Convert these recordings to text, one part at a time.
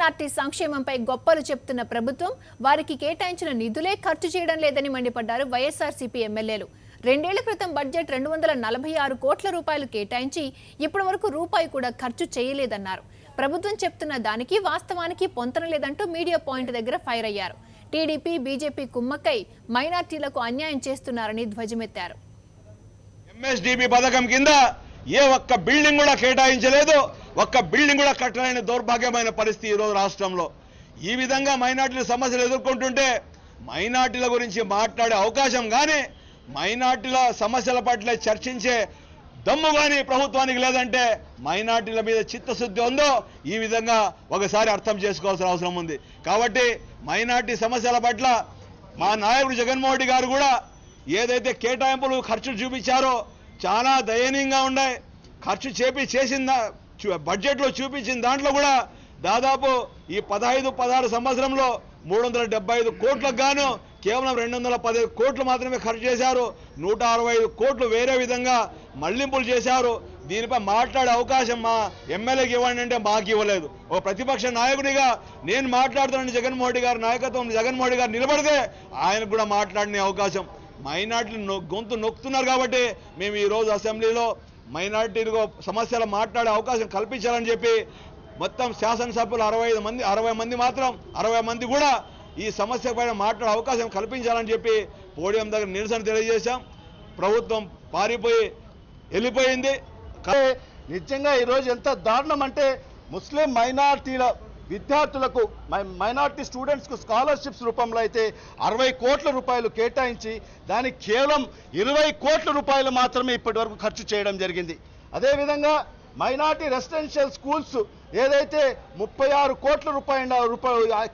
Minority సంక్షేమంపై గొప్పలు చెప్తున్న ప్రభుత్వం వారికి కేటాయించిన నిధులే ఖర్చు చేయడం లేదని మండిపడ్డారు వైఎస్ఆర్సీపీ ఎమ్మెల్యేలు. 2 ఏళ్ల క్రితం బడ్జెట్ 246 కోట్ల రూపాయలు కేటాయించి ఇప్పటి వరకు రూపాయి కూడా ఖర్చు చేయలేదన్నారు. ప్రభుత్వం చెప్తున్న దానికి వాస్తవానికి పొంతన లేదంటూ మీడియా పాయింట్ దగ్గర ఫైర్ అయ్యారు. టీడీపీ బీజేపీ కుమ్మక్కై మైనార్టీలకు అన్యాయం చేస్తున్నారని ధ్వజమెత్తారు. ఎంఎస్డిపి పథకం కింద ఏ ఒక్క బిల్డింగ్ కూడా కేటాయించలేదు, ఒక్క బిల్డింగ్ కూడా కట్టలేని దౌర్భాగ్యమైన పరిస్థితి ఈరోజు రాష్ట్రంలో. ఈ విధంగా మైనార్టీల సమస్యలు ఎదుర్కొంటుంటే మైనార్టీల గురించి మాట్లాడే అవకాశం కానీ మైనార్టీల సమస్యల పట్ల చర్చించే దమ్ము కానీ ప్రభుత్వానికి లేదంటే మైనార్టీల మీద చిత్తశుద్ధి ఉందో ఈ విధంగా ఒకసారి అర్థం చేసుకోవాల్సిన అవసరం ఉంది. కాబట్టి మైనార్టీ సమస్యల పట్ల మా నాయకుడు జగన్మోహన్ రెడ్డి గారు కూడా ఏదైతే కేటాయింపులు ఖర్చు చూపించారో చాలా దయనీయంగా ఉన్నాయి. ఖర్చు చేసిన బడ్జెట్లో చూపించిన దాంట్లో కూడా దాదాపు ఈ 15-16 సంవత్సరంలో 375 కోట్లకు గాను కేవలం 215 కోట్లు మాత్రమే ఖర్చు చేశారు. 165 కోట్లు వేరే విధంగా మళ్లింపులు చేశారు. దీనిపై మాట్లాడే అవకాశం మా ఎమ్మెల్యేకి ఇవ్వండి అంటే మాకు ఇవ్వలేదు. ఒక ప్రతిపక్ష నాయకుడిగా నేను మాట్లాడుతున్నాను. జగన్మోహన్ రెడ్డి గారి నాయకత్వం జగన్మోహన్ రెడ్డి గారు నిలబడితే ఆయనకు కూడా మాట్లాడిన అవకాశం. మైనార్టీలు గొంతు నొక్కుతున్నారు కాబట్టి మేము ఈరోజు అసెంబ్లీలో మైనార్టీలకు సమస్యలు మాట్లాడే అవకాశం కల్పించాలని చెప్పి మొత్తం శాసనసభ్యులు 60 మంది కూడా ఈ సమస్య పైన మాట్లాడే అవకాశం కల్పించాలని చెప్పి పోడియం దగ్గర నిరసన తెలియజేశాం. ప్రభుత్వం పారిపోయి వెళ్ళిపోయింది. నిజంగా ఈరోజు ఎంత దారుణం అంటే ముస్లిం మైనార్టీల విద్యార్థులకు మైనార్టీ స్టూడెంట్స్కు స్కాలర్షిప్స్ రూపంలో అయితే 60 కోట్ల రూపాయలు కేటాయించి దానికి కేవలం 20 కోట్ల రూపాయలు మాత్రమే ఇప్పటి వరకు ఖర్చు చేయడం జరిగింది. అదేవిధంగా మైనార్టీ రెసిడెన్షియల్ స్కూల్స్ ఏదైతే 36 కోట్ల రూపాయలు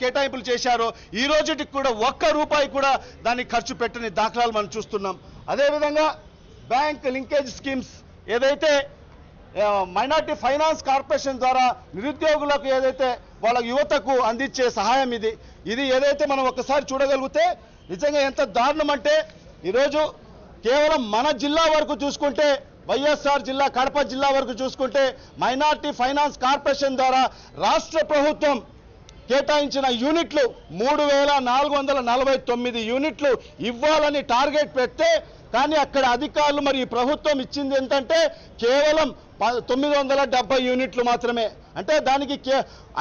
కేటాయింపులు చేశారో ఈ రోజుటికి కూడా 1 రూపాయి కూడా దానికి ఖర్చు పెట్టని దాఖలాలు మనం చూస్తున్నాం. అదేవిధంగా బ్యాంక్ లింకేజ్ స్కీమ్స్ ఏదైతే మైనార్టీ ఫైనాన్స్ కార్పొరేషన్ ద్వారా నిరుద్యోగులకు ఏదైతే వాళ్ళ యువతకు అందించే సహాయం ఇది ఏదైతే మనం ఒకసారి చూడగలిగితే నిజంగా ఎంత దారుణం అంటే ఈరోజు కేవలం మన జిల్లా వరకు చూసుకుంటే వైఎస్ఆర్ జిల్లా కడప జిల్లా వరకు చూసుకుంటే మైనార్టీ ఫైనాన్స్ కార్పొరేషన్ ద్వారా రాష్ట్ర ప్రభుత్వం కేటాయించిన యూనిట్లు 3449 యూనిట్లు ఇవ్వాలని టార్గెట్ పెడితే కానీ అక్కడ అధికారులు మరి ప్రభుత్వం ఇచ్చింది ఏంటంటే కేవలం 970 యూనిట్లు మాత్రమే. అంటే దానికి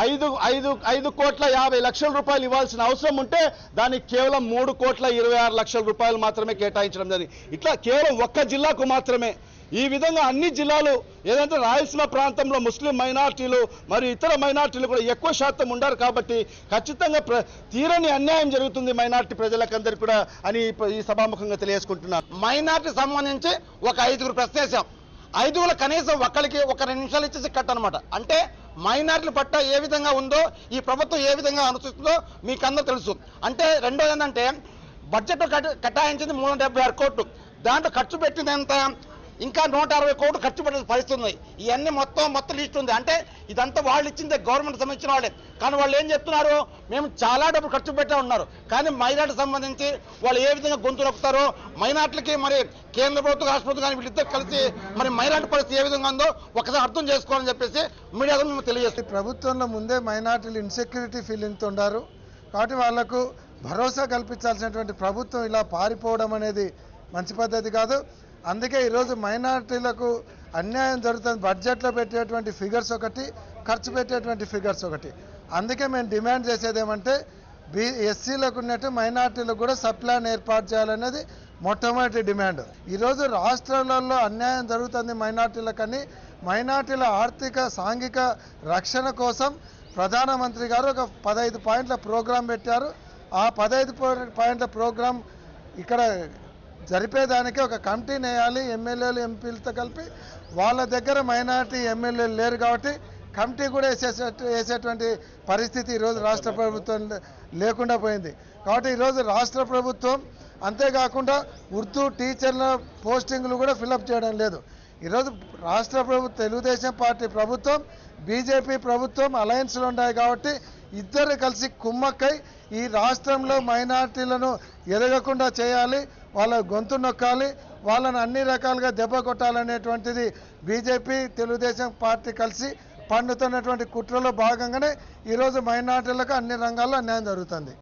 5,50,00,000 రూపాయలు ఇవ్వాల్సిన అవసరం ఉంటే దానికి కేవలం 3,26,00,000 రూపాయలు మాత్రమే కేటాయించడం జరిగింది. ఇట్లా కేవలం ఒక్క జిల్లాకు మాత్రమే. ఈ విధంగా అన్ని జిల్లాలు ఏదంటే రాయలసీమ ప్రాంతంలో ముస్లిం మైనార్టీలు మరియు ఇతర మైనార్టీలు కూడా ఎక్కువ శాతం ఉండారు కాబట్టి ఖచ్చితంగా తీరని అన్యాయం జరుగుతుంది మైనార్టీ ప్రజలకందరికీ కూడా అని ఈ సభాముఖంగా తెలియజేసుకుంటున్నారు. మైనార్టీ సంబంధించి ఒక 5 ప్రశ్నేసాం. 5 కనీసం ఒక్కరికి ఒక 2 నిమిషాలు ఇచ్చేసి కట్టనమాట. అంటే మైనార్టీల పట్ల ఏ విధంగా ఉందో ఈ ప్రభుత్వం ఏ విధంగా అనుసరిస్తుందో మీకు అందరూ తెలుసు. అంటే రెండోది ఏంటంటే బడ్జెట్ కేటాయించింది 376 కోట్లు, దాంట్లో ఖర్చు పెట్టింది ఎంత ఇంకా 160 కోట్లు ఖర్చు పెట్టే పరిస్థితి ఉంది. ఇవన్నీ మొత్తం లిస్ట్ ఉంది. అంటే ఇదంతా వాళ్ళు ఇచ్చిందే, గవర్నమెంట్ సంబంధించిన వాళ్ళే. కానీ వాళ్ళు ఏం చెప్తున్నారు, మేము చాలా డబ్బులు ఖర్చు పెట్టే ఉన్నారు. కానీ మైనార్టీ సంబంధించి వాళ్ళు ఏ విధంగా గొంతు నొక్కుతారో మైనార్టీలకి మరి కేంద్ర ప్రభుత్వం రాష్ట్ర ప్రభుత్వం కానీ వీళ్ళిద్దరు కలిసి మరి మైనార్టీ పరిస్థితి ఏ విధంగా ఉందో ఒకసారి అర్థం చేసుకోవాలని చెప్పేసి మీడియాలో మేము తెలియజేస్తాం. ప్రభుత్వంలో ముందే మైనార్టీలు ఇన్సెక్యూరిటీ ఫీలింగ్తో ఉన్నారు కాబట్టి వాళ్లకు భరోసా కల్పించాల్సినటువంటి ప్రభుత్వం ఇలా పారిపోవడం అనేది మంచి పద్ధతి కాదు. అందుకే ఈరోజు మైనార్టీలకు అన్యాయం జరుగుతుంది. బడ్జెట్లో పెట్టేటువంటి ఫిగర్స్ ఒకటి, ఖర్చు పెట్టేటువంటి ఫిగర్స్ ఒకటి. అందుకే మేము డిమాండ్ చేసేది ఏమంటే ఎస్సీలకు ఉన్నట్టు మైనార్టీలకు కూడా సప్లాన్ ఏర్పాటు చేయాలనేది మొట్టమొదటి డిమాండ్. ఈరోజు రాష్ట్రాలలో అన్యాయం జరుగుతుంది మైనార్టీలకని మైనార్టీల ఆర్థిక సాంఘిక రక్షణ కోసం ప్రధానమంత్రి గారు ఒక 15 పాయింట్ల ప్రోగ్రాం పెట్టారు. ఆ 15 పాయింట్ల ప్రోగ్రాం ఇక్కడ జరిపేదానికి ఒక కమిటీని వేయాలి. ఎమ్మెల్యేలు ఎంపీలతో కలిపి వాళ్ళ దగ్గర మైనార్టీ ఎమ్మెల్యేలు లేరు కాబట్టి కమిటీ కూడా వేసేటువంటి పరిస్థితి ఈరోజు రాష్ట్ర ప్రభుత్వం లేకుండా పోయింది. కాబట్టి ఈరోజు రాష్ట్ర ప్రభుత్వం అంతేకాకుండా ఉర్దూ టీచర్ల పోస్టింగ్లు కూడా ఫిలప్ చేయడం లేదు. ఈరోజు రాష్ట్ర ప్రభుత్వం తెలుగుదేశం పార్టీ ప్రభుత్వం బీజేపీ ప్రభుత్వం అలయన్స్లో ఉన్నాయి కాబట్టి ఇద్దరు కలిసి కుమ్మక్కై ఈ రాష్ట్రంలో మైనార్టీలను ఎదగకుండా చేయాలి, వాళ్ళ గొంతు నొక్కాలి, వాళ్ళని అన్ని రకాలుగా దెబ్బ కొట్టాలనేటువంటిది బీజేపీ తెలుగుదేశం పార్టీ కలిసి పండుతున్నటువంటి కుట్రలో భాగంగానే ఈరోజు మైనార్టీలకు అన్ని రంగాల్లో అన్యాయం జరుగుతుంది.